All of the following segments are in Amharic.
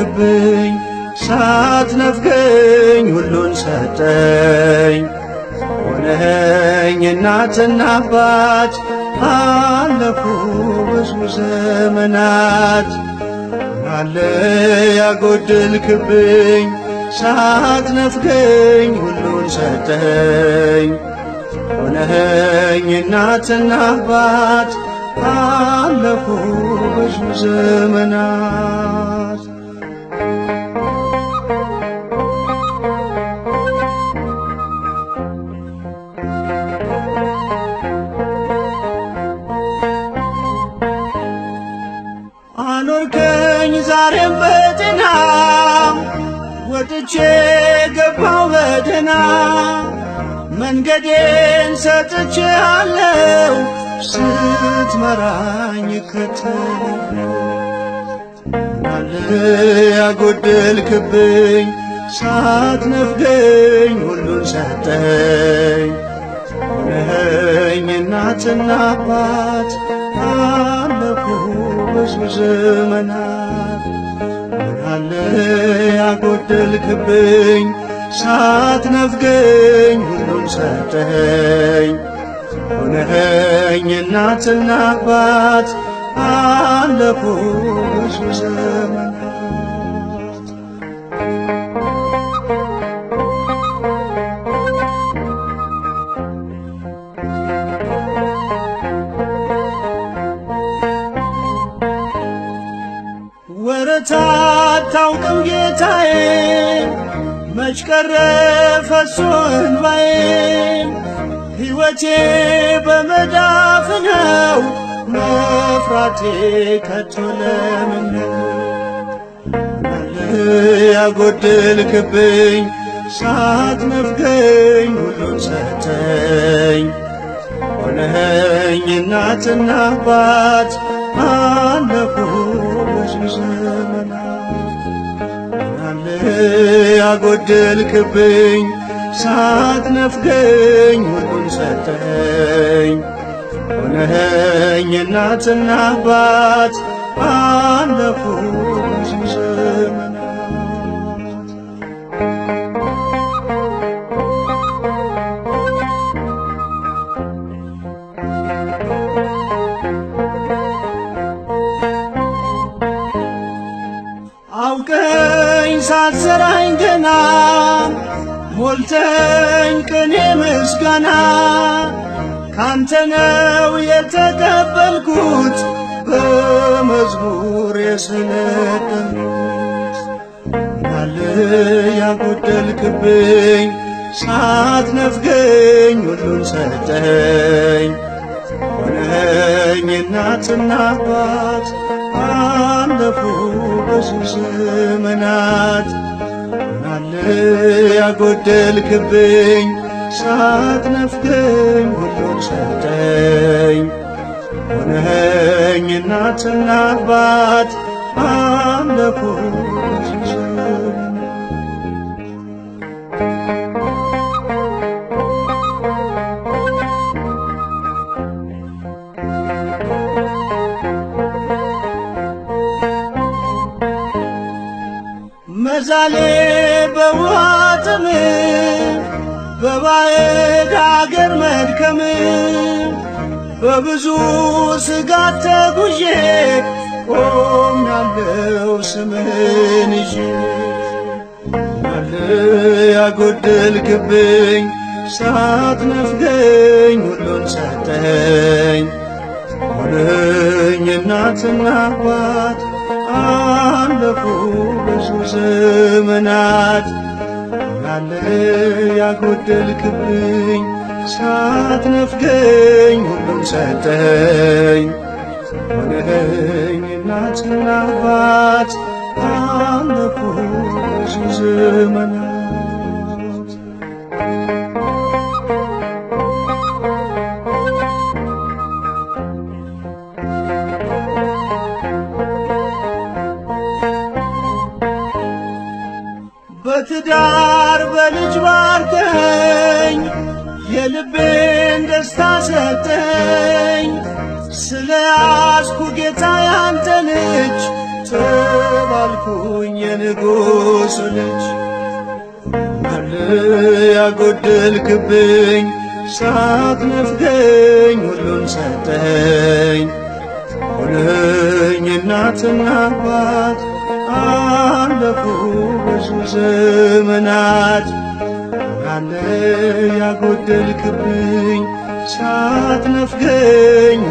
ጎደልክብኝ ሳትነፍገኝ ሁሉን ሰጠኝ። ሆነኸኝ እናትና አባት አለፉ ብዙ ዘመናት። ምናለ ያጎደልክብኝ ሳትነፍገኝ ሁሉን ሰጠኝ። ሆነኸኝ እናትና አባት አለፉ ብዙ ዘመናት። አኖርከኝ ዛሬም በጤና ወጥቼ ገባው በደህና። መንገዴን ሰጥቼ አለው ስትመራኝ እከተላለሁ። ምናለ ያጎደልክብኝ ሳትነፍገኝ ሁሉን ሰጠኝ። ሆነኸኝ እናትና አባት አለፉ ብዙ ዘመናት። ምናለ ያጎደልክብኝ ሳትነፍገኝ ሁሉን ሰጠኝ። ሆነኸኝ እናትና አባት አለፉ ብዙ ዘመናት። ወረት አታውቅም ጌታዬ መች ቀረ ፈሶ እንባዬ። ሕይወቴ በመዳፍ ነው መፍራቴ ከቶ ለምን ነው? ምናለ ያጎደልክብኝ ሳትነፍገኝ ሁሉን ሰጠኝ። ሆነኸኝ እናትና አባት አለፉ ብዙ ዘመናት። ምናለ ያጎደልክብኝ ሳትነፍገኝ ሁሉን ሰጠኝ። ሆነኸኝ እናትና አባት አለፉ ብዙ ዘመናት። አውቀኝ ሳትዘራኝ ገና ሞልተኝ ቅኔ ምስጋና። ካንተ ነው የተቀበልኩት በመዝሙር የሰነደልኩት። ምናለ ያጎደልክብኝ ሳትነፍገኝ ሁሉን ሰጠኝ። ሆነኸኝ እናትና አባት አለፉ ብዙ ዘመናት። ምናለ ያጎደልክብኝ ሳትነፍገኝ ሁሉን ሰጠኝ። ሆነኸኝ እናትና አባት አለፉ ብዙ ዘመናት። መዛሌ በውሃ ጥም በባዕድ አገር መድከም በብዙ ስጋት ተጉዤ ቆሜያለሁ ስምህን ይዤ። ምናለ ያጎደልክብኝ ሳትነፍገኝ ሁሉን ሰጠኝ። ሆነኸኝ እናትና አባት አለፉ ብዙ ዘመናት። ምናለ ያጎደልክብኝ ሳትነፍገኝ ሁሉን ሰጠኝ። ሆነኸኝ እናትና አባት አለፉ ብዙ ዘመናት። በትዳር በልጅ ባርከኝ የልቤን ደስታ ሰጠኝ። ስለ ያዝኩ ጌታ ያንተን እጅ ተባልኩኝ የንጉሡ ልጅ። አለ ያጎደልክብኝ ሳትነፍገኝ ሁሉን ሰጠኸኝ። ሆነኝ እናትና አባት አለፉ ብዙ ዘመናት። አለ ያጎደልክብኝ ሳትነፍገኝ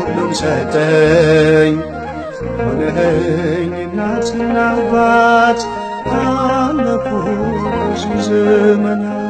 ሁሉን ሰጠኸኝ። ሆነኝ እናትና አባት አለፉ ብዙ ዘመናት።